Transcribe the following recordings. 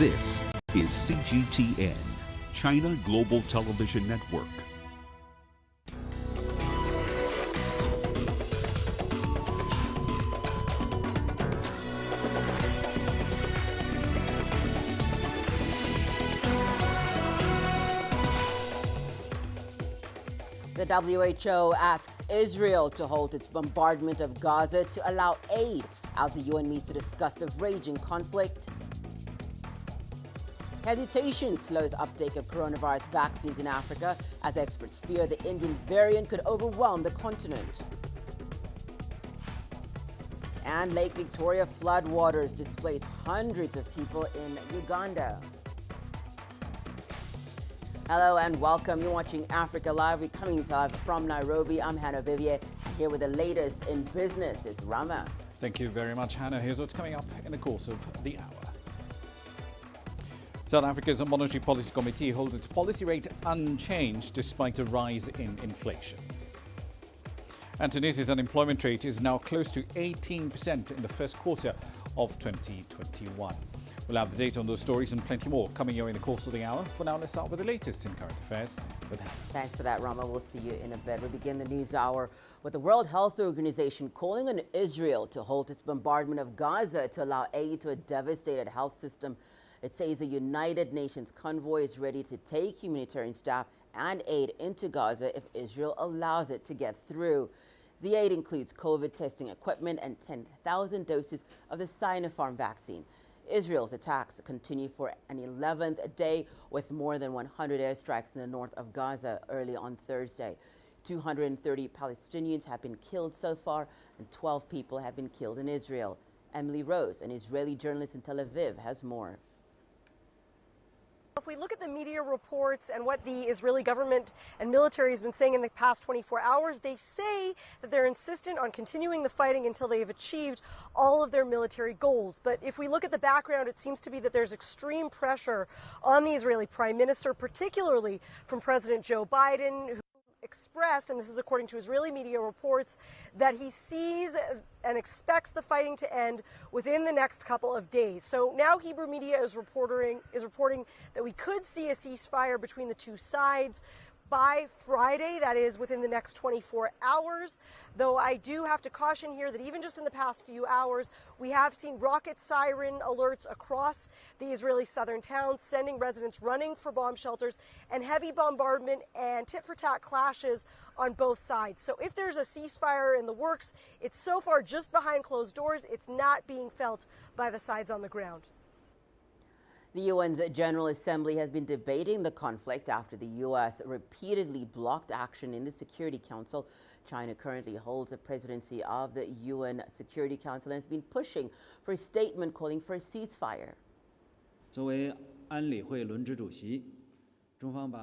This is CGTN, China Global Television Network. The WHO asks Israel to halt its bombardment of Gaza to allow aid as the UN meets to discuss the raging conflict. Hesitation slows uptake of coronavirus vaccines in Africa as experts fear the Indian variant could overwhelm the continent. And Lake Victoria floodwaters displace hundreds of people in Uganda. Hello and welcome. You're watching Africa Live. We're coming to us from Nairobi. I'm Hannah Viviers. Here with the latest in business. It's Rama. Thank you very much, Hannah. Here's what's coming up in the course of the hour. South Africa's Monetary Policy Committee holds its policy rate unchanged despite a rise in inflation. And Tunisia's unemployment rate is now close to 18% in the first quarter of 2021. We'll have the data on those stories and plenty more coming your way in the course of the hour. For now, let's start with the latest in current affairs with Hannah. Thanks for that, Rama. We'll see you in a bit. We begin the news hour with the World Health Organization calling on Israel to halt its bombardment of Gaza to allow aid to a devastated health system. It says a United Nations convoy is ready to take humanitarian staff and aid into Gaza if Israel allows it to get through. The aid includes COVID testing equipment and 10,000 doses of the Sinopharm vaccine. Israel's attacks continue for an 11th day with more than 100 airstrikes in the north of Gaza early on Thursday. 230 Palestinians have been killed so far and 12 people have been killed in Israel. Emily Rose, an Israeli journalist in Tel Aviv, has more. If we look at the media reports and what the Israeli government and military has been saying in the past 24 hours, they say that they're insistent on continuing the fighting until they have achieved all of their military goals. But if we look at the background, it seems to be that there's extreme pressure on the Israeli prime minister, particularly from President Joe Biden, who expressed, and this is according to Israeli media reports, that he sees and expects the fighting to end within the next couple of days. So now Hebrew media is reporting that we could see a ceasefire between the two sides by Friday, that is within the next 24 hours. Though I do have to caution here that even just in the past few hours, we have seen rocket siren alerts across the Israeli southern towns, sending residents running for bomb shelters, and heavy bombardment and tit-for-tat clashes on both sides. So if there's a ceasefire in the works, it's so far just behind closed doors. It's not being felt by the sides on the ground. The UN's General Assembly has been debating the conflict after the U.S. repeatedly blocked action in the Security Council. China currently holds the presidency of the UN Security Council and has been pushing for a statement calling for a ceasefire.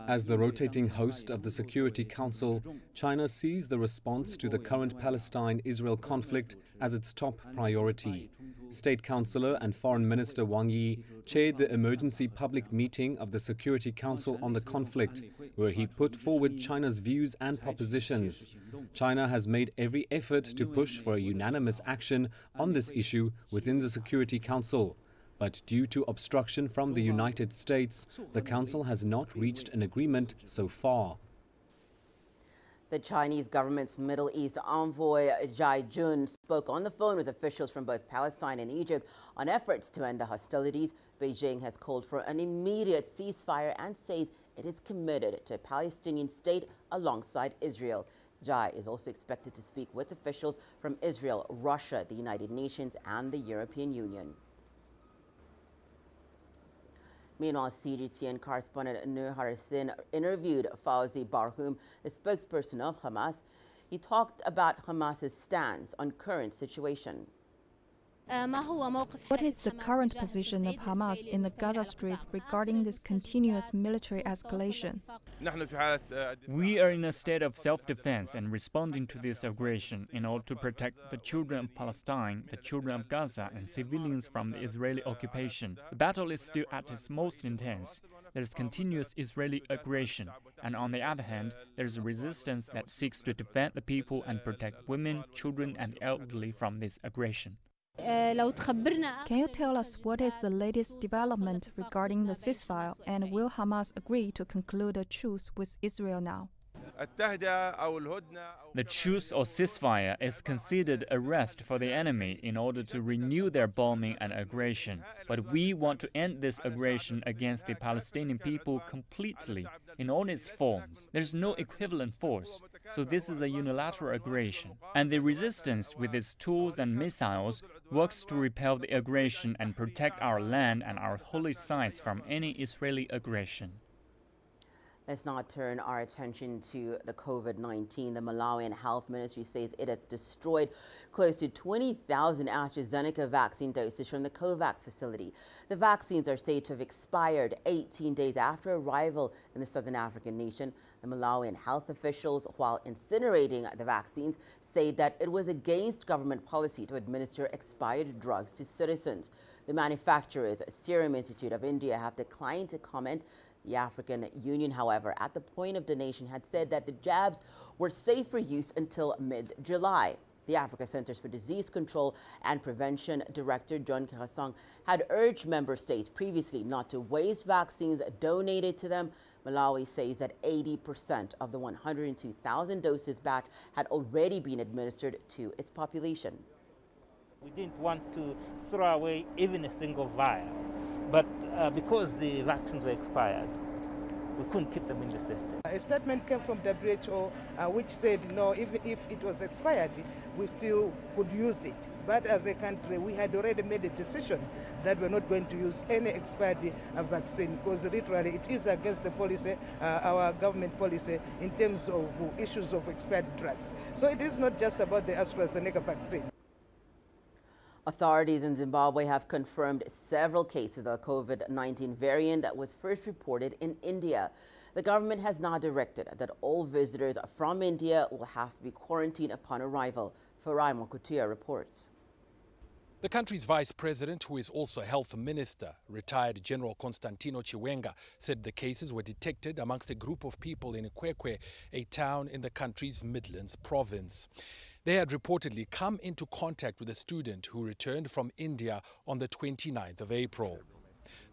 As the rotating host of the Security Council, China sees the response to the current Palestine-Israel conflict as its top priority. State Councillor and Foreign Minister Wang Yi chaired the emergency public meeting of the Security Council on the conflict, where he put forward China's views and propositions. China has made every effort to push for a unanimous action on this issue within the Security Council. But due to obstruction from the United States, the Council has not reached an agreement so far. The Chinese government's Middle East envoy Zhai Jun spoke on the phone with officials from both Palestine and Egypt on efforts to end the hostilities. Beijing has called for an immediate ceasefire and says it is committed to a Palestinian state alongside Israel. Zhai is also expected to speak with officials from Israel, Russia, the United Nations, and the European Union. Meanwhile, CGTN correspondent Nur Harisin interviewed Fawzi Barhoum, the spokesperson of Hamas. He talked about Hamas's stance on current situation. What is the current position of Hamas in the Gaza Strip regarding this continuous military escalation? We are in a state of self-defense and responding to this aggression in order to protect the children of Palestine, the children of Gaza, and civilians from the Israeli occupation. The battle is still at its most intense. There is continuous Israeli aggression, and on the other hand, there is a resistance that seeks to defend the people and protect women, children, and the elderly from this aggression. Can you tell us what is the latest development regarding the ceasefire, and will Hamas agree to conclude a truce with Israel now? The truce or ceasefire is considered a rest for the enemy in order to renew their bombing and aggression. But we want to end this aggression against the Palestinian people completely, in all its forms. There's no equivalent force, so this is a unilateral aggression. And the resistance with its tools and missiles works to repel the aggression and protect our land and our holy sites from any Israeli aggression. Let's now turn our attention to the COVID-19. The Malawian Health Ministry says it has destroyed close to 20,000 AstraZeneca vaccine doses from the COVAX facility. The vaccines are said to have expired 18 days after arrival in the southern African nation. The Malawian health officials, while incinerating the vaccines, say that it was against government policy to administer expired drugs to citizens. The manufacturers, Serum Institute of India, have declined to comment. The African Union, however, at the point of donation had said that the jabs were safe for use until mid-July. The Africa Centers for Disease Control and Prevention Director John Kerasong had urged member states previously not to waste vaccines donated to them. Malawi says that 80% of the 102,000 doses backed had already been administered to its population. We didn't want to throw away even a single vial. But because the vaccines were expired, we couldn't keep them in the system. A statement came from WHO which said, no, even if it was expired, we still could use it. But as a country, we had already made a decision that we're not going to use any expired vaccine, because literally it is against the policy, our government policy, in terms of issues of expired drugs. So it is not just about the AstraZeneca vaccine. Authorities in Zimbabwe have confirmed several cases of the COVID-19 variant that was first reported in India. The government has now directed that all visitors from India will have to be quarantined upon arrival. Farai Mokutia reports. The country's vice president, who is also health minister, retired General Constantino Chiwenga, said the cases were detected amongst a group of people in Ikwekwe, a town in the country's Midlands province. They had reportedly come into contact with a student who returned from India on the 29th of April.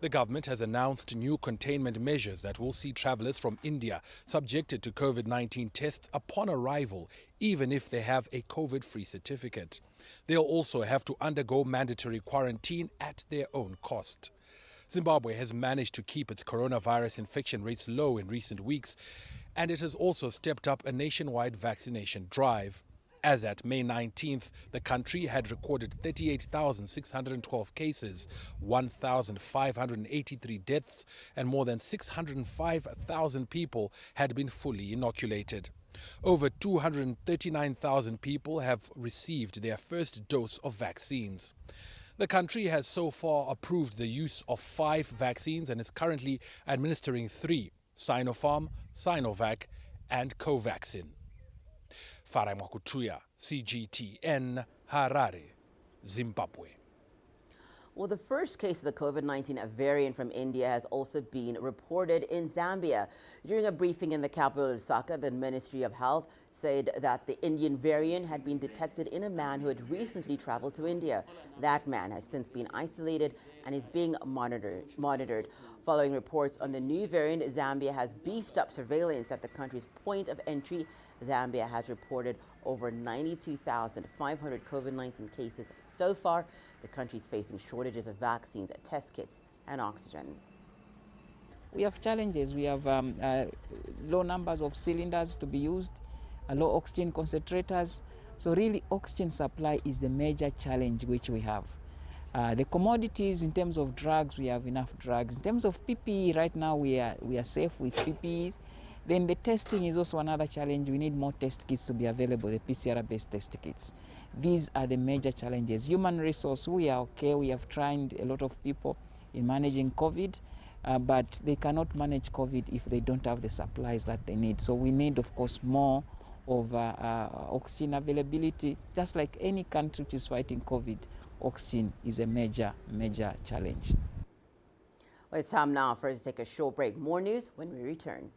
The government has announced new containment measures that will see travellers from India subjected to COVID-19 tests upon arrival, even if they have a COVID-free certificate. They'll also have to undergo mandatory quarantine at their own cost. Zimbabwe has managed to keep its coronavirus infection rates low in recent weeks, and it has also stepped up a nationwide vaccination drive. As at May 19th, the country had recorded 38,612 cases, 1,583 deaths, and more than 605,000 people had been fully inoculated. Over 239,000 people have received their first dose of vaccines. The country has so far approved the use of 5 vaccines and is currently administering 3, Sinopharm, Sinovac, and Covaxin. Farai Mokutia, CGTN, Harare, Zimbabwe. Well, the first case of the COVID-19 variant from India has also been reported in Zambia. During a briefing in the capital, Lusaka, the Ministry of Health said that the Indian variant had been detected in a man who had recently traveled to India. That man has since been isolated and is being monitored. Following reports on the new variant, Zambia has beefed up surveillance at the country's point of entry. Zambia has reported over 92,500 COVID-19 cases so far. The country is facing shortages of vaccines, test kits, and oxygen. We have challenges. We have low numbers of cylinders to be used, low oxygen concentrators. So really, oxygen supply is the major challenge which we have. The commodities, in terms of drugs, we have enough drugs. In terms of PPE, right now we are safe with PPE. Then the testing is also another challenge. We need more test kits to be available, the PCR-based test kits. These are the major challenges. Human resource, we are okay. We have trained a lot of people in managing COVID, but they cannot manage COVID if they don't have the supplies that they need. So we need, of course, more of oxygen availability. Just like any country which is fighting COVID, oxygen is a major, major challenge. Well, it's time now for us to take a short break. More news when we return.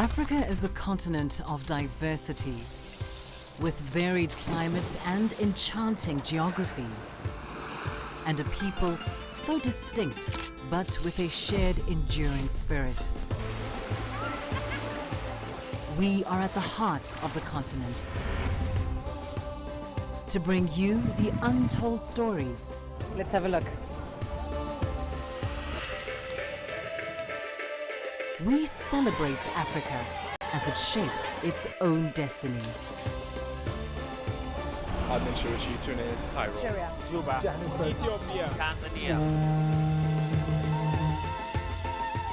Africa is a continent of diversity, with varied climates and enchanting geography, and a people so distinct, but with a shared enduring spirit. We are at the heart of the continent to bring you the untold stories. Let's have a look. We celebrate Africa as it shapes its own destiny. Tunis, Cairo, Juba, Ethiopia, Tanzania.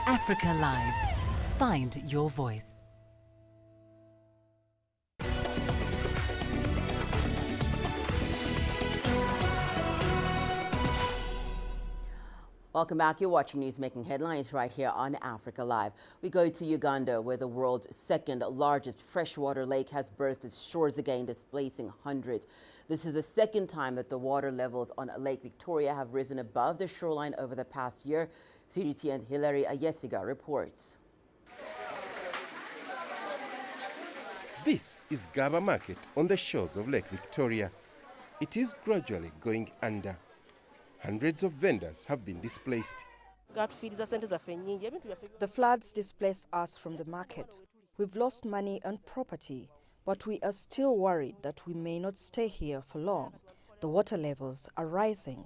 Africa Live. Find your voice. Welcome back. You're watching News Making Headlines right here on Africa Live. We go to Uganda, where the world's second largest freshwater lake has burst its shores again, displacing hundreds. This is the second time that the water levels on Lake Victoria have risen above the shoreline over the past year. CGTN Hilary Ayesiga reports. This is Gaba Market on the shores of Lake Victoria. It is gradually going under. Hundreds of vendors have been displaced. The floods displaced us from the market. We've lost money and property, but we are still worried that we may not stay here for long. The water levels are rising.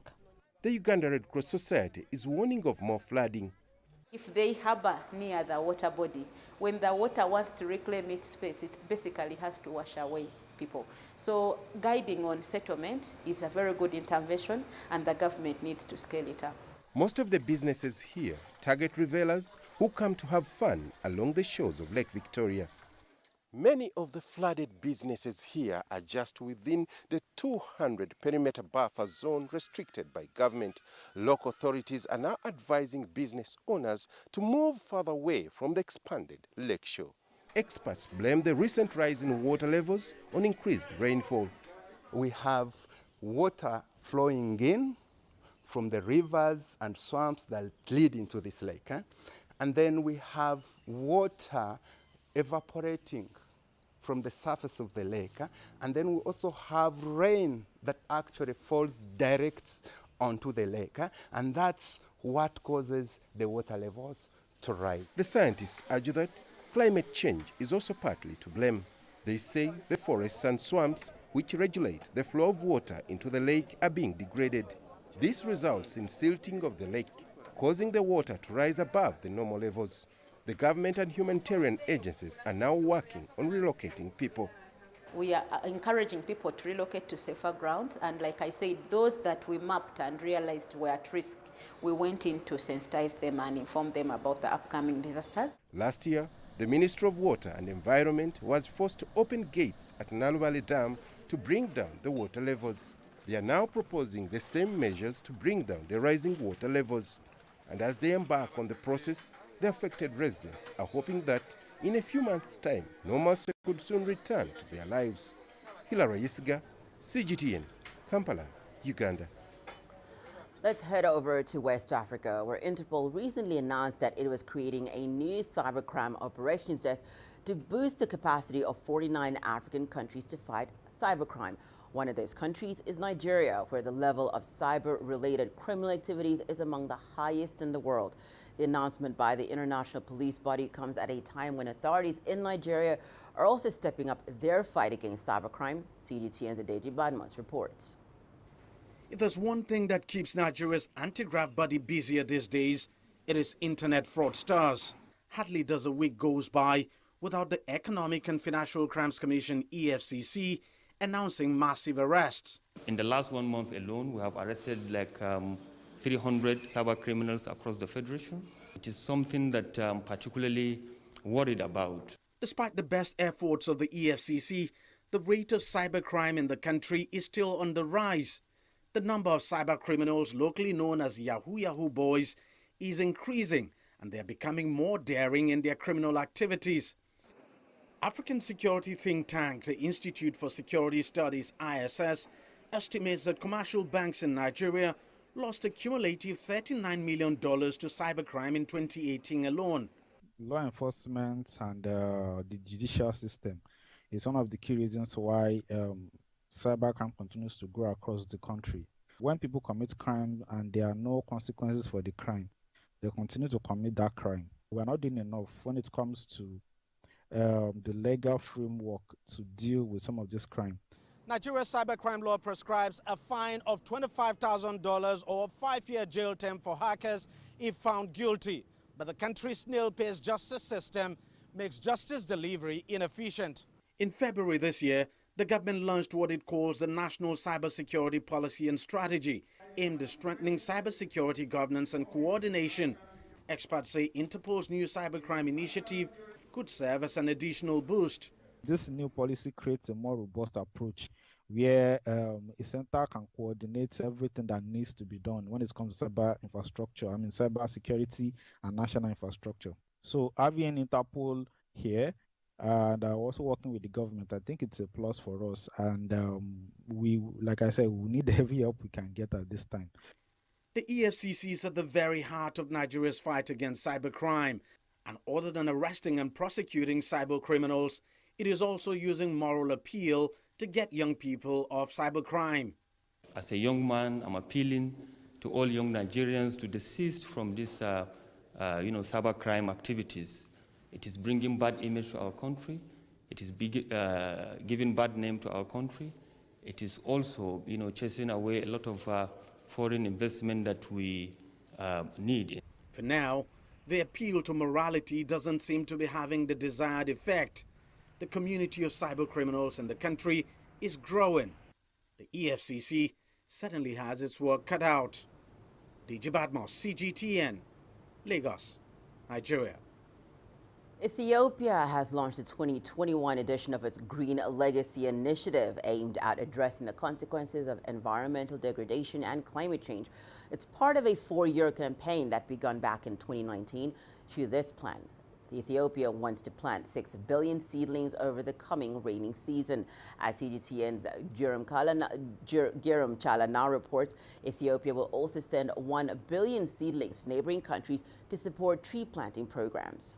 The Uganda Red Cross Society is warning of more flooding. If they harbor near the water body, when the water wants to reclaim its space, it basically has to wash away people. So guiding on settlement is a very good intervention, and the government needs to scale it up. Most of the businesses here target revelers who come to have fun along the shores of Lake Victoria. Many of the flooded businesses here are just within the 200 perimeter buffer zone restricted by government. Local authorities are now advising business owners to move further away from the expanded lakeshore. Experts blame the recent rise in water levels on increased rainfall. We have water flowing in from the rivers and swamps that lead into this lake. And then we have water evaporating from the surface of the lake. And then we also have rain that actually falls direct onto the lake. And that's what causes the water levels to rise. The scientists argue that climate change is also partly to blame. They say the forests and swamps, which regulate the flow of water into the lake, are being degraded. This results in silting of the lake, causing the water to rise above the normal levels. The government and humanitarian agencies are now working on relocating people. We are encouraging people to relocate to safer grounds, and like I said, those that we mapped and realized were at risk, we went in to sensitize them and inform them about the upcoming disasters. Last year, the Ministry of Water and Environment was forced to open gates at Naluvale Dam to bring down the water levels. They are now proposing the same measures to bring down the rising water levels. And as they embark on the process, the affected residents are hoping that in a few months' time, normalcy could soon return to their lives. Hilary Ayesiga, CGTN, Kampala, Uganda. Let's head over to West Africa, where Interpol recently announced that it was creating a new cybercrime operations desk to boost the capacity of 49 African countries to fight cybercrime. One of those countries is Nigeria, where the level of cyber-related criminal activities is among the highest in the world. The announcement by the international police body comes at a time when authorities in Nigeria are also stepping up their fight against cybercrime. CGTN's Adeji Badmus reports. If there's one thing that keeps Nigeria's anti-graft body busier these days, it is internet fraudsters. Hardly does a week goes by without the Economic and Financial Crimes Commission, EFCC, announcing massive arrests. In the last 1 month alone, we have arrested like 300 cyber criminals across the Federation, which is something that I'm particularly worried about. Despite the best efforts of the EFCC, the rate of cybercrime in the country is still on the rise. The number of cyber criminals, locally known as Yahoo boys, is increasing, and they are becoming more daring in their criminal activities. African security think tank, the Institute for Security Studies, ISS, estimates that commercial banks in Nigeria lost a cumulative $39 million to cybercrime in 2018 alone. Law enforcement and the judicial system is one of the key reasons why cybercrime continues to grow across the country. When people commit crime and there are no consequences for the crime, they continue to commit that crime. We are not doing enough when it comes to the legal framework to deal with some of this crime. Nigeria's cybercrime law prescribes a fine of $25,000 or a 5-year jail term for hackers if found guilty. But the country's snail-paced justice system makes justice delivery inefficient. In February this year, the government launched what it calls the National Cybersecurity Policy and Strategy, aimed at strengthening cybersecurity governance and coordination. Experts say Interpol's new cybercrime initiative could serve as an additional boost. This new policy creates a more robust approach where a center can coordinate everything that needs to be done when it comes to cyber infrastructure, cyber security and national infrastructure. So having Interpol here and also working with the government, I think it's a plus for us. And we, like I said, we need every help we can get at this time. The EFCC is at the very heart of Nigeria's fight against cybercrime. And other than arresting and prosecuting cyber criminals, it is also using moral appeal to get young people off cybercrime. As a young man, I'm appealing to all young Nigerians to desist from this, cybercrime activities. It is bringing bad image to our country. It is giving bad name to our country. It is also, chasing away a lot of foreign investment that we need. For now, the appeal to morality doesn't seem to be having the desired effect. The community of cybercriminals in the country is growing. The EFCC certainly has its work cut out. DJ Badmos, CGTN, Lagos, Nigeria. Ethiopia has launched the 2021 edition of its Green Legacy Initiative, aimed at addressing the consequences of environmental degradation and climate change. It's part of a 4-year campaign that began back in 2019. Through this plan, Ethiopia wants to plant 6 billion seedlings over the coming rainy season. As CGTN's Giram Chala now reports, Ethiopia will also send 1 billion seedlings to neighboring countries to support tree planting programs.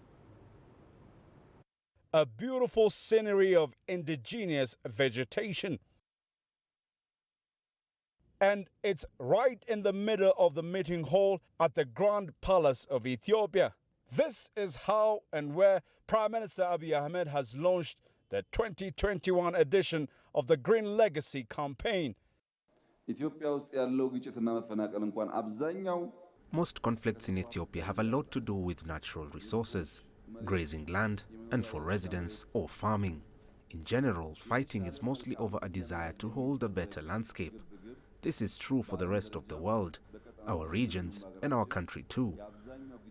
A beautiful scenery of indigenous vegetation. And it's right in the middle of the meeting hall at the Grand Palace of Ethiopia. This is how and where Prime Minister Abiy Ahmed has launched the 2021 edition of the Green Legacy campaign. Most conflicts in Ethiopia have a lot to do with natural resources, grazing land, and for residents or farming. In general, fighting is mostly over a desire to hold a better landscape. This is true for the rest of the world, our regions, and our country too.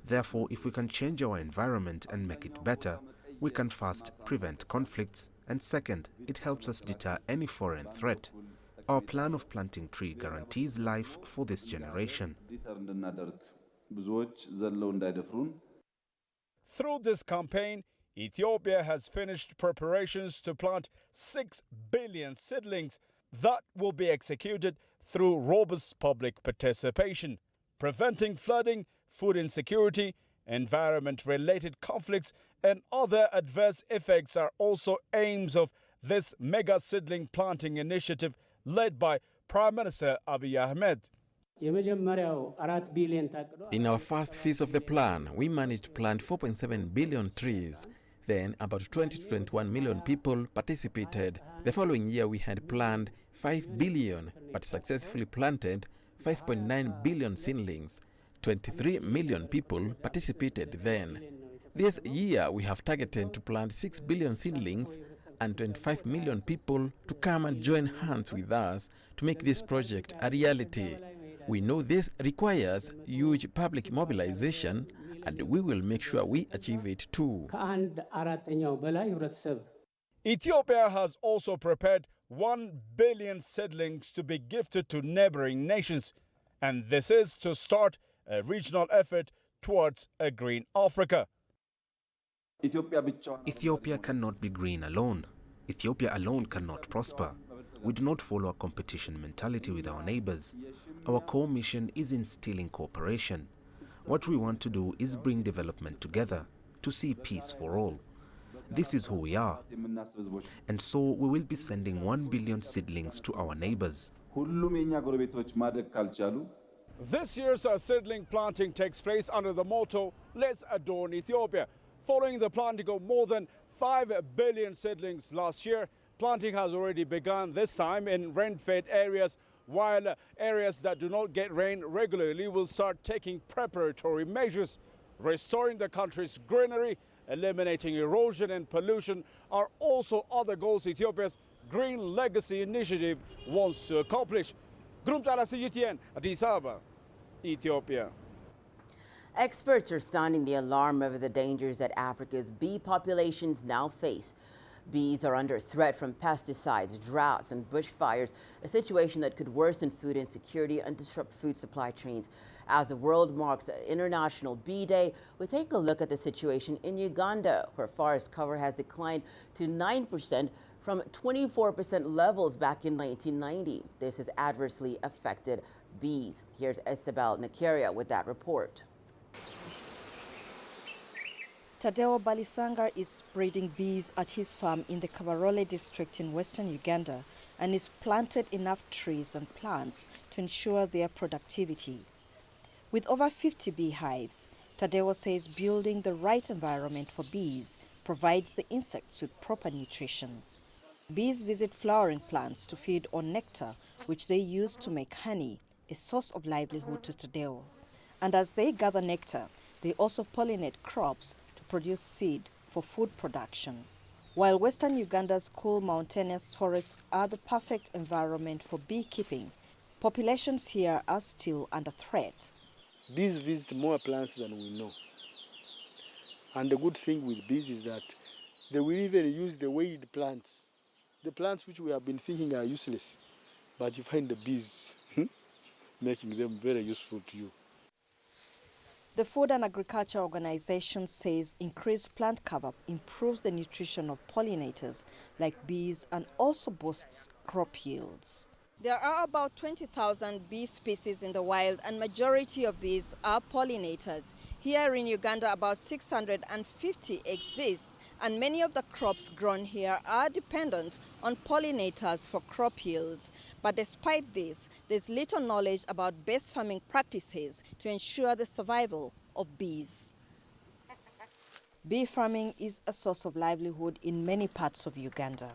Therefore, if we can change our environment and make it better, we can first prevent conflicts, and second, it helps us deter any foreign threat. Our plan of planting trees guarantees life for this generation. Through this campaign, Ethiopia has finished preparations to plant 6 billion seedlings that will be executed through robust public participation. Preventing flooding, food insecurity, environment-related conflicts, and other adverse effects are also aims of this mega seedling planting initiative led by Prime Minister Abiy Ahmed. In our first phase of the plan, we managed to plant 4.7 billion trees. Then about 20 to 21 million people participated. The following year we had planned 5 billion, but successfully planted 5.9 billion seedlings. 23 million people participated then. This year we have targeted to plant 6 billion seedlings and 25 million people to come and join hands with us to make this project a reality. We know this requires huge public mobilization, and we will make sure we achieve it too. Ethiopia has also prepared 1 billion seedlings to be gifted to neighboring nations, and this is to start a regional effort towards a green Africa. Ethiopia cannot be green alone. Ethiopia alone cannot prosper. We do not follow a competition mentality with our neighbors. Our core mission is instilling cooperation. What we want to do is bring development together, to see peace for all. This is who we are. And so we will be sending 1 billion seedlings to our neighbors. This year's seedling planting takes place under the motto, Let's Adorn Ethiopia. Following the planting of more than 5 billion seedlings last year, planting has already begun this time in rain-fed areas, while areas that do not get rain regularly will start taking preparatory measures. Restoring the country's greenery, eliminating erosion and pollution are also other goals Ethiopia's Green Legacy Initiative wants to accomplish. CGTN, Addis Ababa, Ethiopia. Experts are sounding the alarm over the dangers that Africa's bee populations now face. Bees are under threat from pesticides, droughts, and bushfires, a situation that could worsen food insecurity and disrupt food supply chains. As the world marks International Bee Day, we take a look at the situation in Uganda, where forest cover has declined to 9% from 24% levels back in 1990. This has adversely affected bees. Here's Isabel Nakaria with that report. Tadeo Balisangar is breeding bees at his farm in the Kabarole district in western Uganda and is planted enough trees and plants to ensure their productivity. With over 50 beehives, Tadeo says building the right environment for bees provides the insects with proper nutrition. Bees visit flowering plants to feed on nectar, which they use to make honey, a source of livelihood to Tadeo. And as they gather nectar, they also pollinate crops to produce seed for food production. While western Uganda's cool mountainous forests are the perfect environment for beekeeping, populations here are still under threat. Bees visit more plants than we know. And the good thing with bees is that they will even use the weed plants. The plants which we have been thinking are useless, but you find the bees making them very useful to you. The Food and Agriculture Organization says increased plant cover improves the nutrition of pollinators like bees and also boosts crop yields. There are about 20,000 bee species in the wild, and majority of these are pollinators. Here in Uganda, about 650 exist, and many of the crops grown here are dependent on pollinators for crop yields. But despite this, there's little knowledge about best farming practices to ensure the survival of bees. Bee farming is a source of livelihood in many parts of Uganda.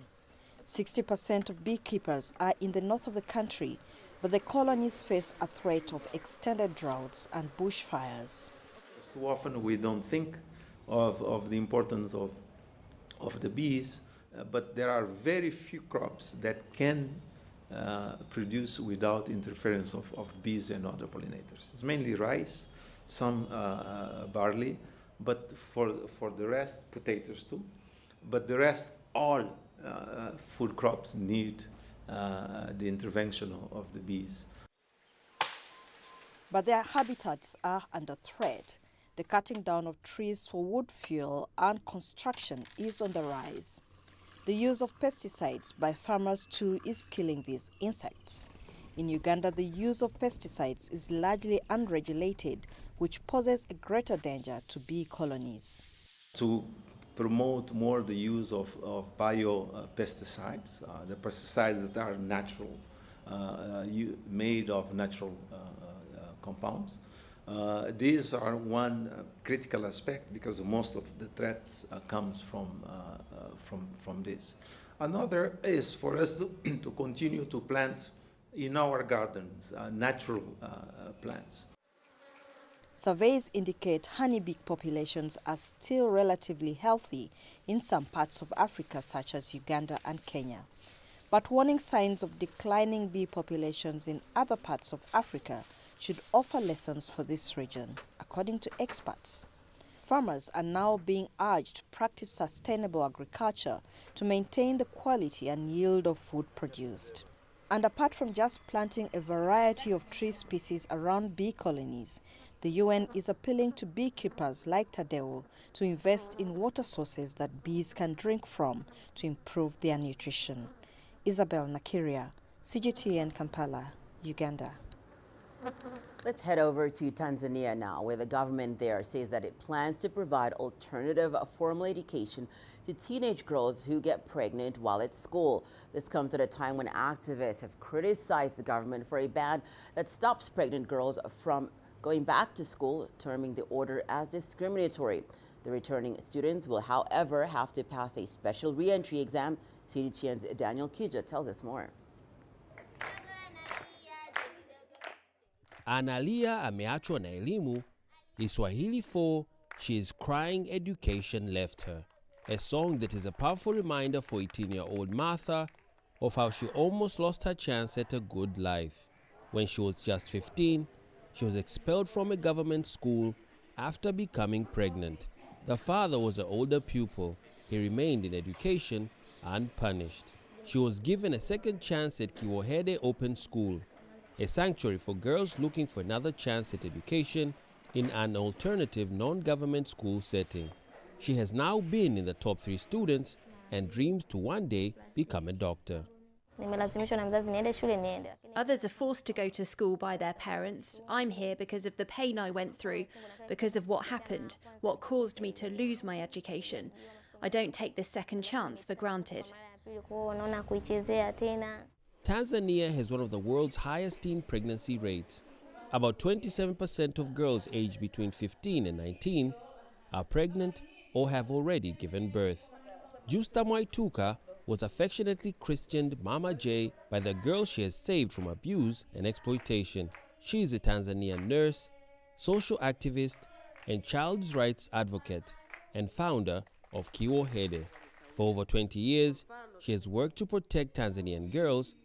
60% of beekeepers are in the north of the country, but the colonies face a threat of extended droughts and bushfires. Too often we don't think of the importance of the bees, but there are very few crops that can produce without interference of bees and other pollinators. It's mainly rice, some barley, but for the rest, potatoes too. But the rest, all food crops need the intervention of the bees. But their habitats are under threat. The cutting down of trees for wood fuel and construction is on the rise. The use of pesticides by farmers too is killing these insects. In Uganda, the use of pesticides is largely unregulated, which poses a greater danger to bee colonies. To promote more the use of biopesticides, the pesticides that are natural, made of natural compounds. These are one critical aspect because most of the threat comes from this. Another is for us to continue to plant in our gardens natural plants. Surveys indicate honeybee populations are still relatively healthy in some parts of Africa, such as Uganda and Kenya. But warning signs of declining bee populations in other parts of Africa should offer lessons for this region, according to experts. Farmers are now being urged to practice sustainable agriculture to maintain the quality and yield of food produced. And apart from just planting a variety of tree species around bee colonies, the UN is appealing to beekeepers like Tadeo to invest in water sources that bees can drink from to improve their nutrition. Isabel Nakaria, CGTN Kampala, Uganda. Let's head over to Tanzania now, where the government there says that it plans to provide alternative formal education to teenage girls who get pregnant while at school. This comes at a time when activists have criticized the government for a ban that stops pregnant girls from going back to school, terming the order as discriminatory. The returning students will, however, have to pass a special re-entry exam. CGTN's Daniel Kija tells us more. Analia ameachwa na elimu, Kiswahili 4, She is Crying Education Left Her. A song that is a powerful reminder for 18-year-old Martha of how she almost lost her chance at a good life. When she was just 15, she was expelled from a government school after becoming pregnant. The father was an older pupil. He remained in education unpunished. She was given a second chance at Kiwohede Open School, a sanctuary for girls looking for another chance at education in an alternative non-government school setting. She has now been in the top 3 students and dreams to one day become a doctor. Others are forced to go to school by their parents. I'm here because of the pain I went through, because of what happened, what caused me to lose my education. I don't take this second chance for granted. Tanzania has one of the world's highest teen pregnancy rates. About 27% of girls aged between 15 and 19 are pregnant or have already given birth. Justa Mwaituka was affectionately christened Mama J by the girl she has saved from abuse and exploitation. She is a Tanzanian nurse, social activist, and child's rights advocate, and founder of Kiwohede. For over 20 years, she has worked to protect Tanzanian girls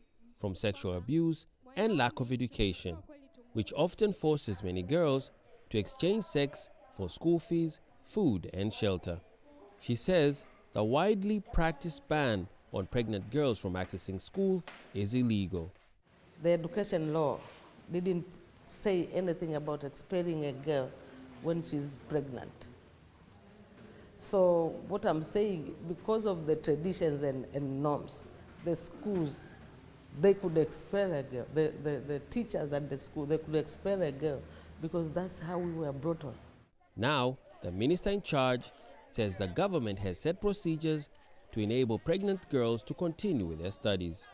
from sexual abuse and lack of education, which often forces many girls to exchange sex for school fees, food, and shelter. She says the widely practiced ban on pregnant girls from accessing school is illegal. The education law didn't say anything about expelling a girl when she's pregnant. So what I'm saying, because of the traditions and norms, the schools, they could expel a girl. The teachers at the school, they could expel a girl because that's how we were brought up. Now, the minister in charge says the government has set procedures to enable pregnant girls to continue with their studies.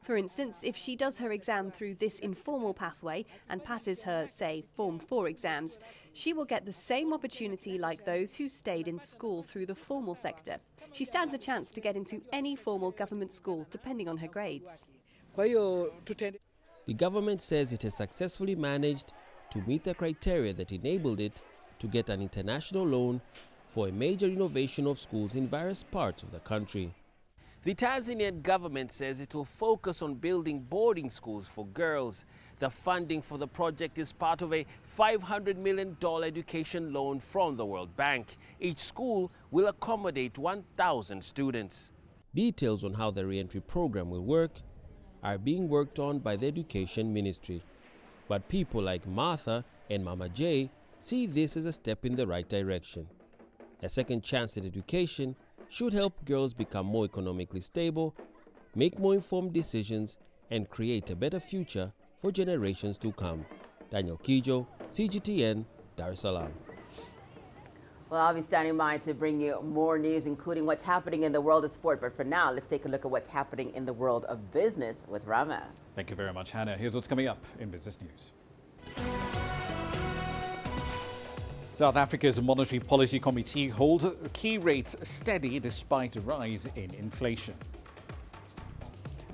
For instance, if she does her exam through this informal pathway and passes her, say, Form 4 exams, she will get the same opportunity like those who stayed in school through the formal sector. She stands a chance to get into any formal government school, depending on her grades. The government says it has successfully managed to meet the criteria that enabled it to get an international loan for a major renovation of schools in various parts of the country. The Tanzanian government says it will focus on building boarding schools for girls. The funding for the project is part of a $500 million education loan from the World Bank. Each school will accommodate 1,000 students. Details on how the re-entry program will work are being worked on by the Education Ministry. But people like Martha and Mama J see this as a step in the right direction. A second chance at education should help girls become more economically stable, make more informed decisions, and create a better future for generations to come. Daniel Kijo, CGTN, Dar es Salaam. Well, I'll be standing by to bring you more news, including what's happening in the world of sport. But for now, let's take a look at what's happening in the world of business with Rama. Thank you very much, Hannah. Here's what's coming up in business news. South Africa's Monetary Policy Committee holds key rates steady despite a rise in inflation.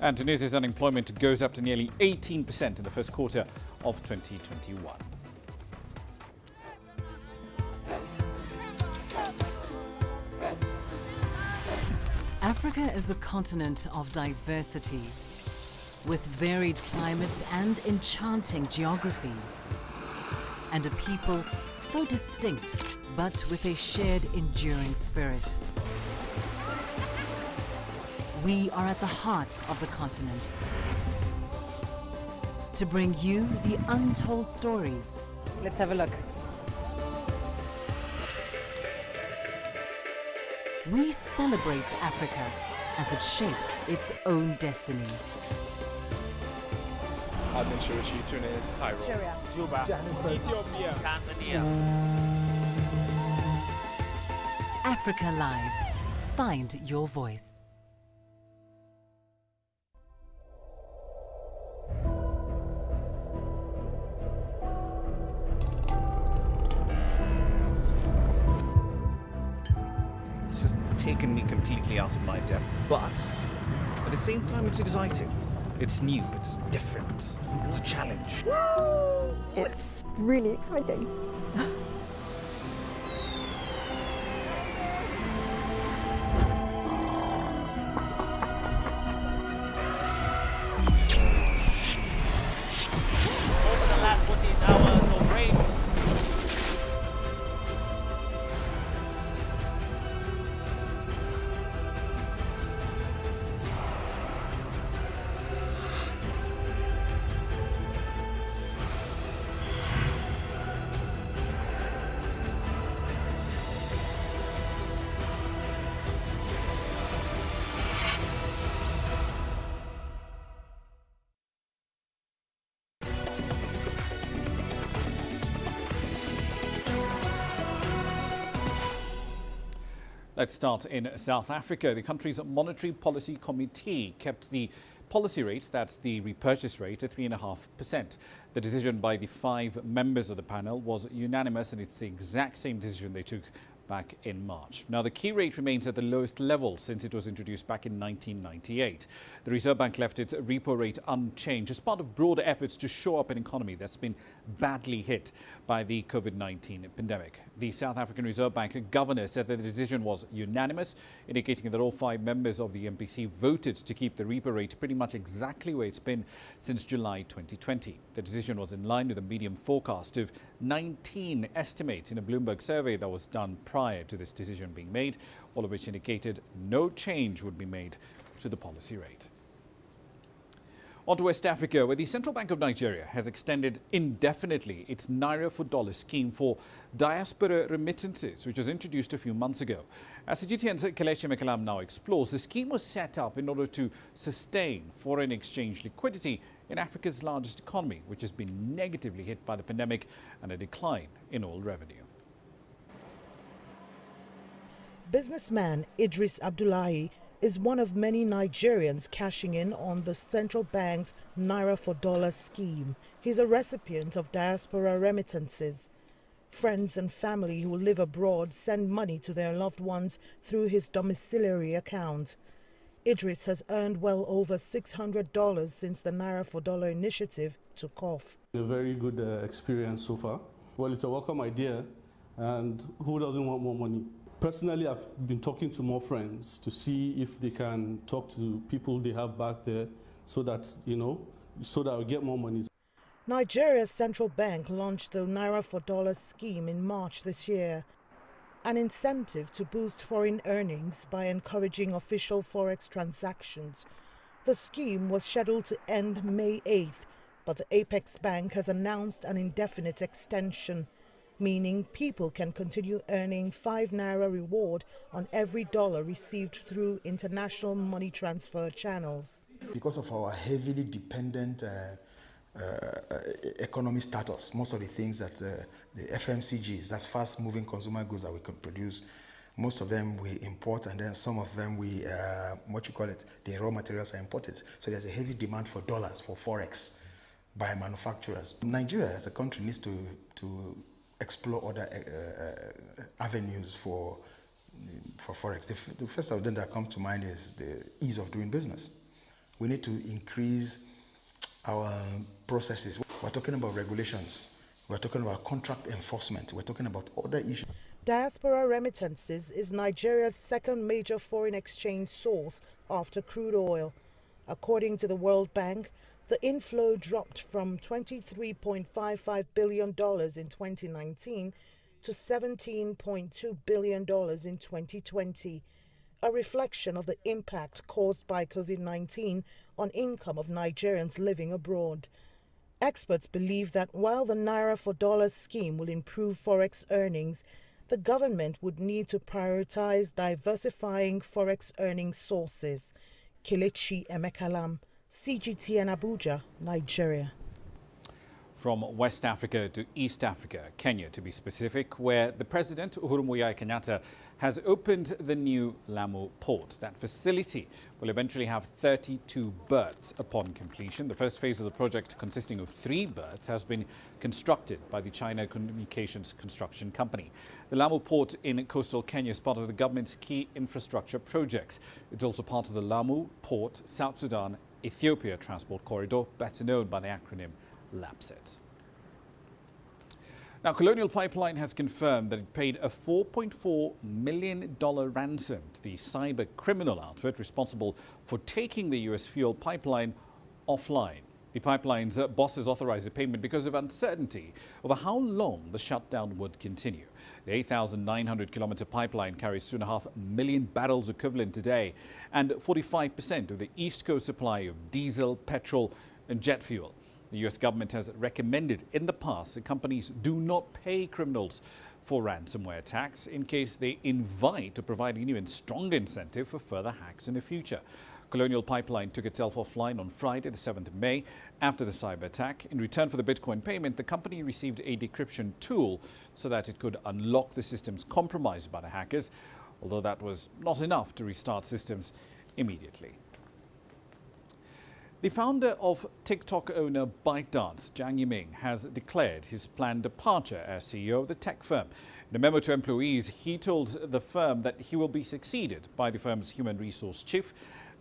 And Tunisia's unemployment goes up to nearly 18% in the first quarter of 2021. Africa is a continent of diversity, with varied climates and enchanting geography, and a people so distinct, but with a shared enduring spirit. We are at the heart of the continent to bring you the untold stories. Let's have a look. We celebrate Africa as it shapes its own destiny. Adventure, Tunis, Cairo, Sharia, Juba, Johannesburg, Ethiopia, Tanzania. Africa Live. Find your voice. It's just taken me completely out of my depth, but at the same time, it's exciting. It's new, it's different, it's a challenge. It's really exciting. Over the last 14 hours of rain. Let's start in South Africa. The country's Monetary Policy Committee kept the policy rate, that's the repurchase rate, at 3.5%. The decision by the 5 members of the panel was unanimous, and it's the exact same decision they took back in March. Now, the key rate remains at the lowest level since it was introduced back in 1998. The Reserve Bank left its repo rate unchanged as part of broader efforts to shore up an economy that's been badly hit by the COVID-19 pandemic. The South African Reserve Bank governor said that the decision was unanimous, indicating that all 5 members of the MPC voted to keep the repo rate pretty much exactly where it's been since July 2020. The decision was in line with a medium forecast of 19 estimates in a Bloomberg survey that was done prior to this decision being made, all of which indicated no change would be made to the policy rate. On to West Africa, where the Central Bank of Nigeria has extended indefinitely its Naira for Dollar scheme for diaspora remittances, which was introduced a few months ago. As CGTN's Kelechi Mekalam now explores, the scheme was set up in order to sustain foreign exchange liquidity in Africa's largest economy, which has been negatively hit by the pandemic and a decline in oil revenue. Businessman Idris Abdullahi is one of many Nigerians cashing in on the central bank's Naira for Dollar scheme. He's a recipient of diaspora remittances. Friends and family who live abroad send money to their loved ones through his domiciliary account. Idris has earned well over $600 since the Naira for Dollar initiative took off. A very good experience so far. Well, it's a welcome idea, and who doesn't want more money? Personally, I've been talking to more friends to see if they can talk to people they have back there so that, so that I'll get more money. Nigeria's central bank launched the Naira for Dollar scheme in March this year, an incentive to boost foreign earnings by encouraging official forex transactions. The scheme was scheduled to end May 8th, but the Apex Bank has announced an indefinite extension, meaning people can continue earning 5 Naira reward on every dollar received through international money transfer channels. Because of our heavily dependent economy status, most of the things that the FMCGs, that's fast-moving consumer goods that we can produce, most of them we import, and then some of them we, the raw materials are imported. So there's a heavy demand for dollars, for forex, by manufacturers. Nigeria as a country needs to explore other avenues for forex. The first of them that come to mind is the ease of doing business. We need to increase our processes. We're talking about regulations. We're talking about contract enforcement. We're talking about other issues. Diaspora remittances is Nigeria's second major foreign exchange source after crude oil. According to the World Bank, the inflow dropped from $23.55 billion in 2019 to $17.2 billion in 2020, a reflection of the impact caused by COVID-19 on income of Nigerians living abroad. Experts believe that while the Naira for Dollar scheme will improve forex earnings, the government would need to prioritize diversifying forex earning sources. Kelechi Mekalam, CGTN Abuja, Nigeria. From West Africa to East Africa, Kenya to be specific, where the President, Uhuru Muigai Kenyatta, has opened the new Lamu port. That facility will eventually have 32 berths upon completion. The first phase of the project, consisting of 3 berths, has been constructed by the China Communications Construction Company. The Lamu port in coastal Kenya is part of the government's key infrastructure projects. It's also part of the Lamu Port South Sudan Ethiopia transport corridor, better known by the acronym LAPSET. Now, Colonial Pipeline has confirmed that it paid a $4.4 million ransom to the cyber criminal outfit responsible for taking the U.S. fuel pipeline offline. The pipeline's bosses authorized the payment because of uncertainty over how long the shutdown would continue. The 8,900-kilometer pipeline carries 2.5 million barrels equivalent a day and 45% of the East Coast supply of diesel, petrol and jet fuel. The U.S. government has recommended in the past that companies do not pay criminals for ransomware attacks in case they invite or provide an even stronger incentive for further hacks in the future. Colonial Pipeline took itself offline on Friday, the 7th of May, after the cyber attack. In return for the Bitcoin payment, the company received a decryption tool so that it could unlock the systems compromised by the hackers, although that was not enough to restart systems immediately. The founder of TikTok owner ByteDance, Zhang Yiming, has declared his planned departure as CEO of the tech firm. In a memo to employees, he told the firm that he will be succeeded by the firm's human resource chief,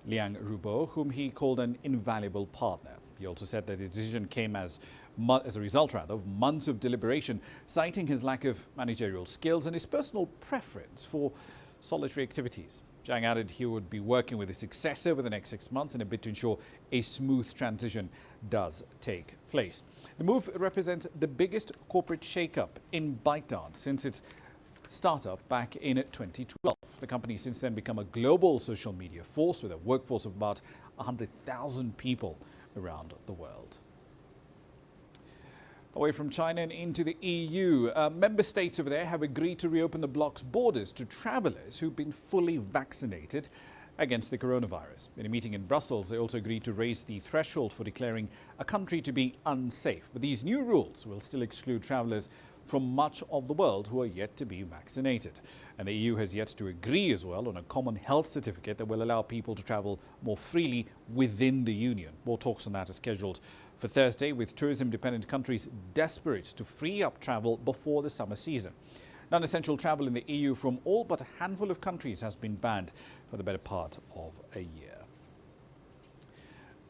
Liang Rubo, whom he called an invaluable partner. He also said that the decision came as a result of months of deliberation, citing his lack of managerial skills and his personal preference for solitary activities. Zhang added he would be working with his successor over the next 6 months in a bid to ensure a smooth transition does take place. The move represents the biggest corporate shakeup in ByteDance since its startup back in 2012. The company has since then become a global social media force with a workforce of about 100,000 people around the world. Away from China and into the EU, member states over there have agreed to reopen the bloc's borders to travellers who've been fully vaccinated against the coronavirus. In a meeting in Brussels, they also agreed to raise the threshold for declaring a country to be unsafe. But these new rules will still exclude travellers from much of the world who are yet to be vaccinated. And the EU has yet to agree as well on a common health certificate that will allow people to travel more freely within the Union. More talks on that are scheduled for Thursday, with tourism-dependent countries desperate to free up travel before the summer season. Non-essential travel in the EU from all but a handful of countries has been banned for the better part of a year.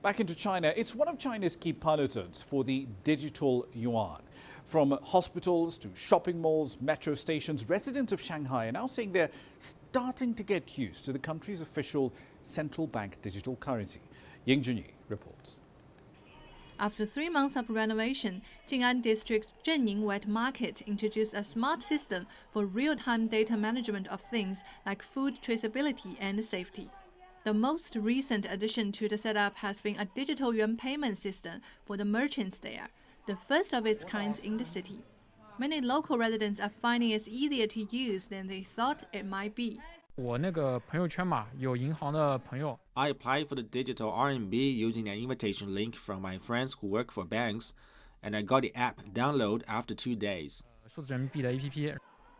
Back into China, it's one of China's key pilot zones for the digital yuan. From hospitals to shopping malls, metro stations, residents of Shanghai are now saying they're starting to get used to the country's official central bank digital currency. Ying Junyi reports. After 3 months of renovation, Jing'an District's Zhenning Wet Market introduced a smart system for real-time data management of things like food traceability and safety. The most recent addition to the setup has been a digital yuan payment system for the merchants there, the first of its kind in the city. Many local residents are finding it easier to use than they thought it might be. I applied for the digital RMB using an invitation link from my friends who work for banks, and I got the app download after 2 days.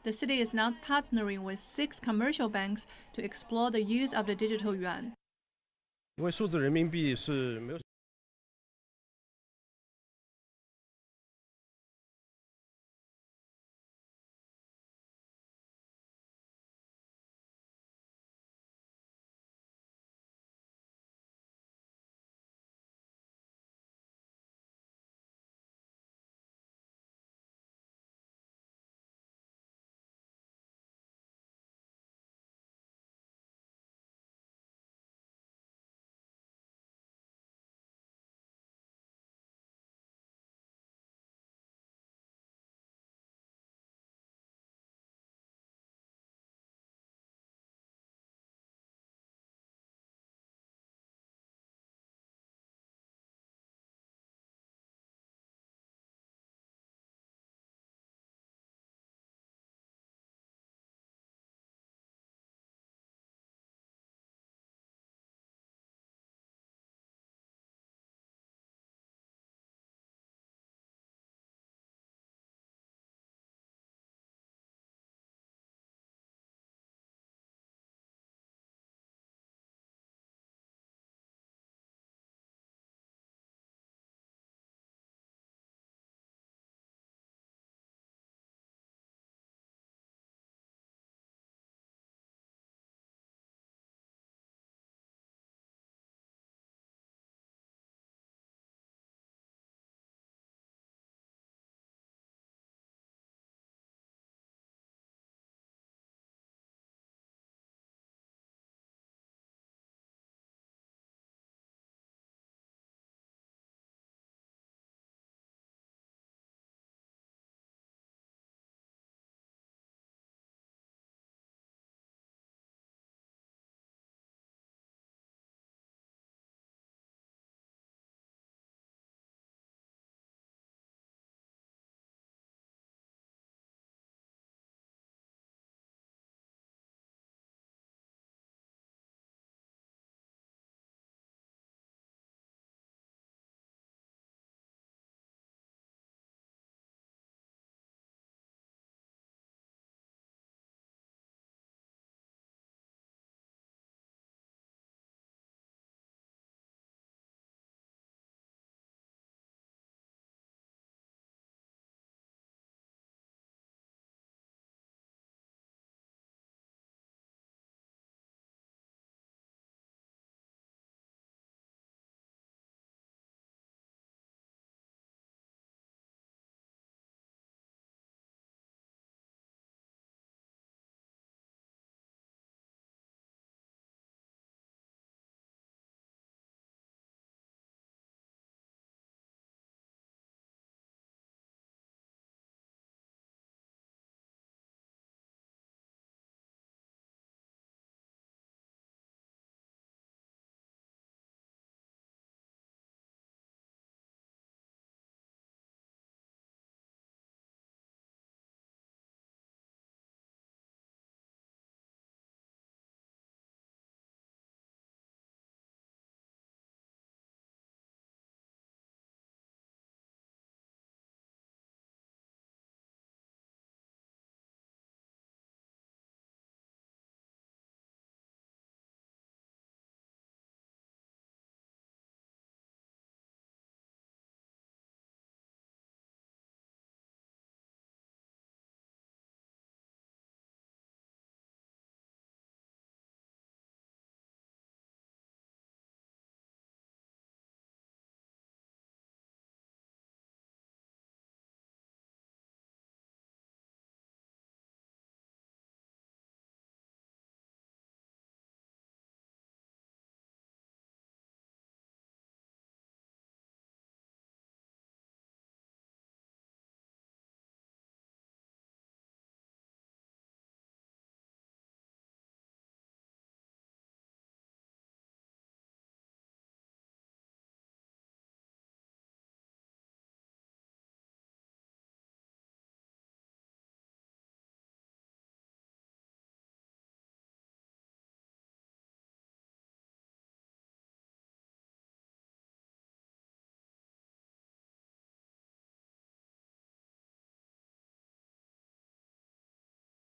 The city is now partnering with 6 commercial banks to explore the use of the digital yuan.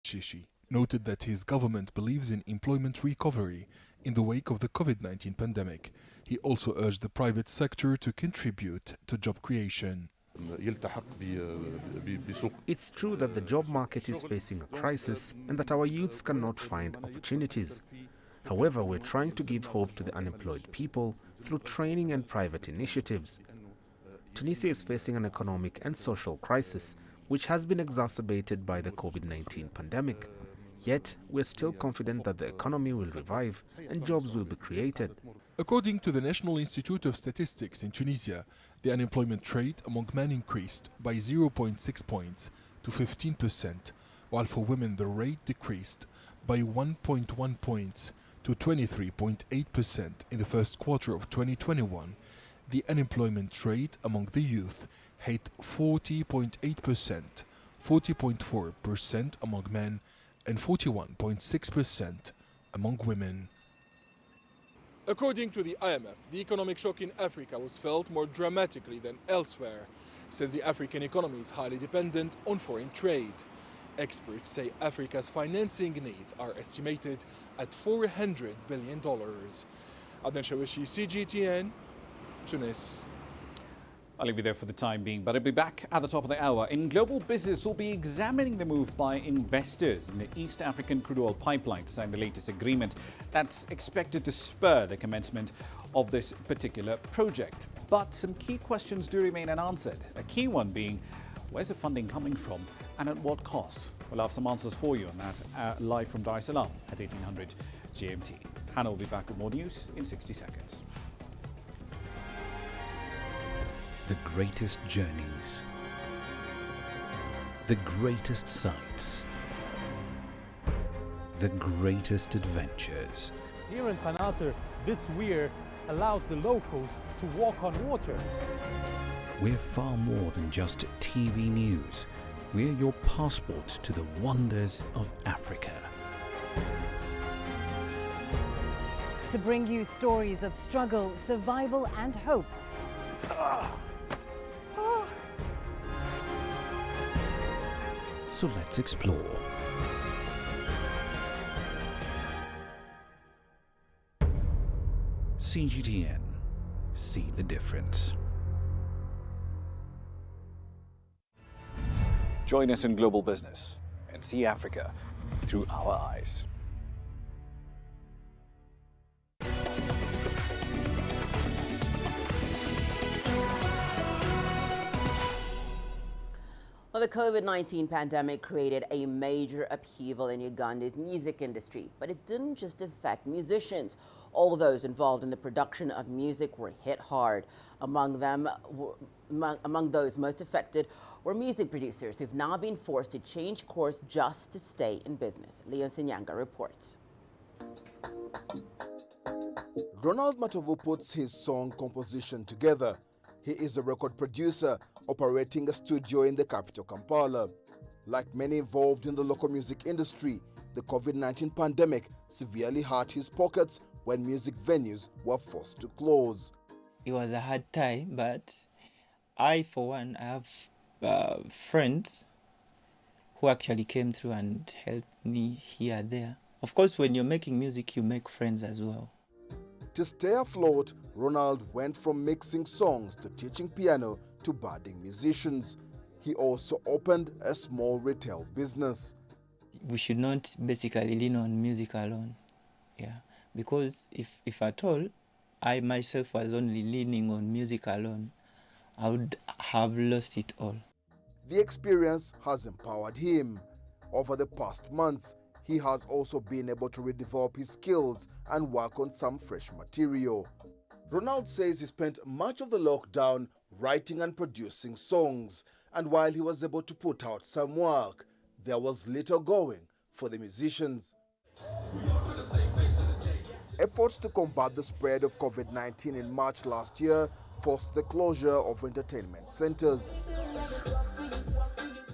Shishi noted that his government believes in employment recovery in the wake of the COVID-19 pandemic. He also urged the private sector to contribute to job creation. It's true that the job market is facing a crisis and that our youths cannot find opportunities. However, we're trying to give hope to the unemployed people through training and private initiatives. Tunisia is facing an economic and social crisis, which has been exacerbated by the COVID-19 pandemic. Yet, we're still confident that the economy will revive and jobs will be created. According to the National Institute of Statistics in Tunisia, the unemployment rate among men increased by 0.6 points to 15%, while for women the rate decreased by 1.1 points to 23.8% in the first quarter of 2021. The unemployment rate among the youth hit 40.8%, 40.4% among men, and 41.6% among women. According to the IMF, the economic shock in Africa was felt more dramatically than elsewhere, since the African economy is highly dependent on foreign trade. Experts say Africa's financing needs are estimated at $400 billion. Aden Shawishi, CGTN, Tunis. I'll leave you there for the time being, but I'll be back at the top of the hour. In Global Business, we'll be examining the move by investors in the East African crude oil pipeline to sign the latest agreement that's expected to spur the commencement of this particular project. But some key questions do remain unanswered. A key one being, where's the funding coming from and at what cost? We'll have some answers for you on that live from Dar es Salaam at 1800 GMT. Hannah will be back with more news in 60 seconds. The greatest journeys, the greatest sights, the greatest adventures. Here in Qanater, this weir allows the locals to walk on water. We're far more than just TV news. We're your passport to the wonders of Africa. To bring you stories of struggle, survival and hope. So let's explore. CGTN. See the difference. Join us in Global Business and see Africa through our eyes. Well, the COVID-19 pandemic created a major upheaval in Uganda's music industry, but it didn't just affect musicians. All those involved in the production of music were hit hard. Among those most affected were music producers who've now been forced to change course just to stay in business. Leon Sinyanga reports. Ronald Matovu puts his song composition together. He is a record producer operating a studio in the capital, Kampala. Like many involved in the local music industry, the COVID-19 pandemic severely hurt his pockets when music venues were forced to close. It was a hard time, but I, for one, I have friends who actually came through and helped me here and there. Of course, when you're making music, you make friends as well. To stay afloat, Ronald went from mixing songs to teaching piano to budding musicians. He also opened a small retail business. We should not basically lean on music alone, because if at all I myself was only leaning on music alone, I would have lost it all. The experience has empowered him. Over the past months, he has also been able to redevelop his skills and work on some fresh material. Ronald says he spent much of the lockdown writing and producing songs, and while he was able to put out some work, there was little going for the musicians. Efforts to combat the spread of COVID-19 in March last year forced the closure of entertainment centers.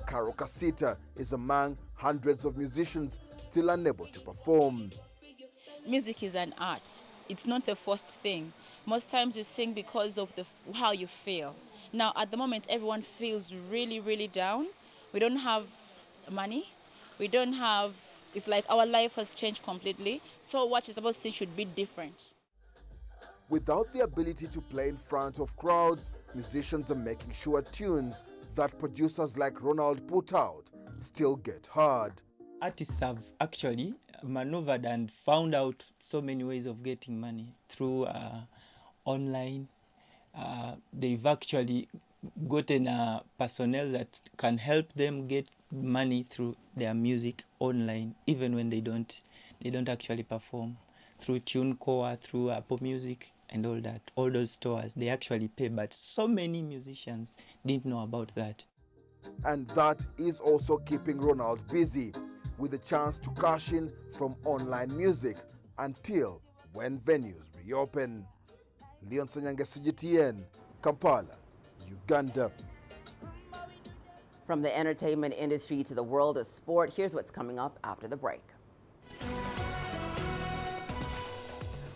Karo Kasita is among hundreds of musicians still unable to perform. Music is an art. It's not a forced thing. Most times you sing because of how you feel. Now, at the moment, everyone feels really, really down. We don't have money. We don't have, it's like our life has changed completely. So what you're supposed to see should be different. Without the ability to play in front of crowds, musicians are making sure tunes that producers like Ronald put out still get heard. Artists have actually maneuvered and found out so many ways of getting money through online. They've actually gotten personnel that can help them get money through their music online, even when they don't actually perform, through TuneCore, through Apple Music and all that. All those stores, they actually pay, but so many musicians didn't know about that. And that is also keeping Ronald busy, with a chance to cash in from online music until when venues reopen. Leon Sonyange, CGTN, Kampala, Uganda. From the entertainment industry to the world of sport, here's what's coming up after the break.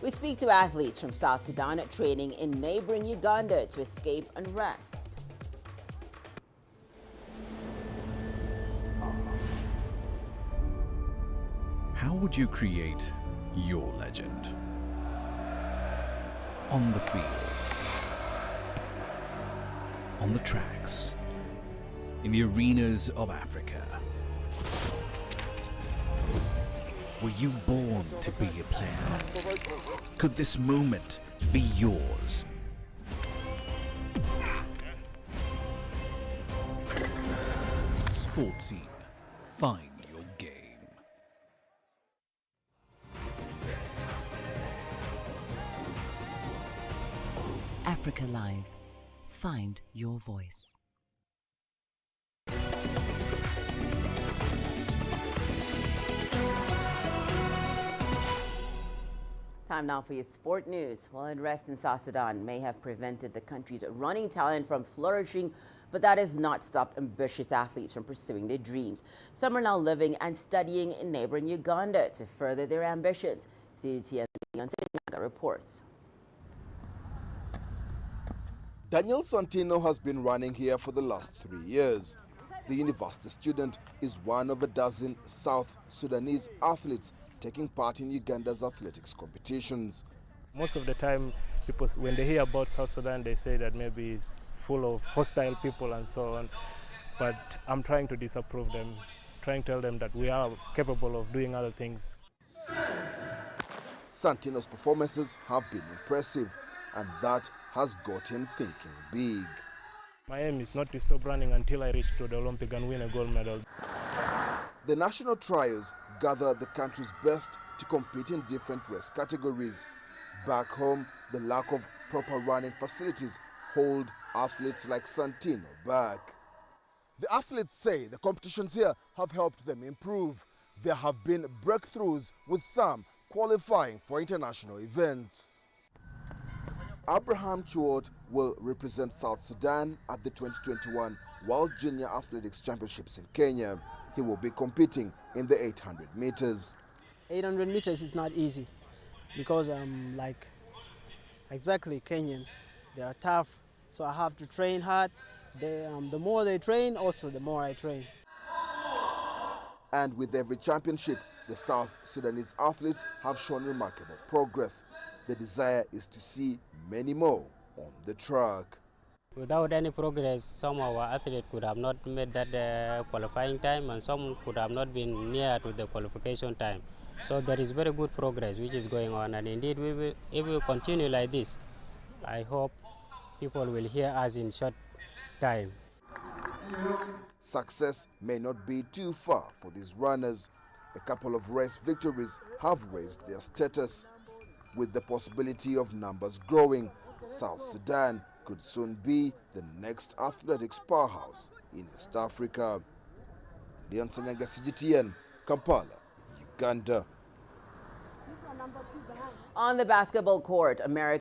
We speak to athletes from South Sudan training in neighboring Uganda to escape unrest. How would you create your legend? On the fields, on the tracks, in the arenas of Africa. Were you born to be a player? Could this moment be yours? Sports Scene. Find your game. Africa Live. Find your voice. Time now for your sport news. Well, unrest in South Sudan may have prevented the country's running talent from flourishing, but that has not stopped ambitious athletes from pursuing their dreams. Some are now living and studying in neighboring Uganda to further their ambitions. CGTN reports. Daniel Santino has been running here for the last 3 years. The university student is one of a dozen South Sudanese athletes taking part in Uganda's athletics competitions. Most of the time, people, when they hear about South Sudan, they say that maybe it's full of hostile people and so on. But I'm trying to disapprove them, trying to tell them that we are capable of doing other things. Santino's performances have been impressive, and that has got him thinking big. My aim is not to stop running until I reach to the Olympic and win a gold medal. The national trials gather the country's best to compete in different race categories. Back home, the lack of proper running facilities hold athletes like Santino back. The athletes say the competitions here have helped them improve. There have been breakthroughs, with some qualifying for international events. Abraham Chuot will represent South Sudan at the 2021 World Junior Athletics Championships in Kenya. He will be competing in the 800 meters. 800 meters is not easy because I'm like exactly Kenyan. They are tough, so I have to train hard. The more they train, also the more I train. And with every championship, the South Sudanese athletes have shown remarkable progress. The desire is to see many more on the track. Without any progress, some of our athletes could have not made that qualifying time, and some could have not been near to the qualification time. So there is very good progress which is going on, and indeed if we continue like this, I hope people will hear us in short time. Success may not be too far for these runners. A couple of race victories have raised their status. With the possibility of numbers growing, South Sudan could soon be the next athletics powerhouse in East Africa. Leon Sonyange, CGTN, Kampala, Uganda. On the basketball court, America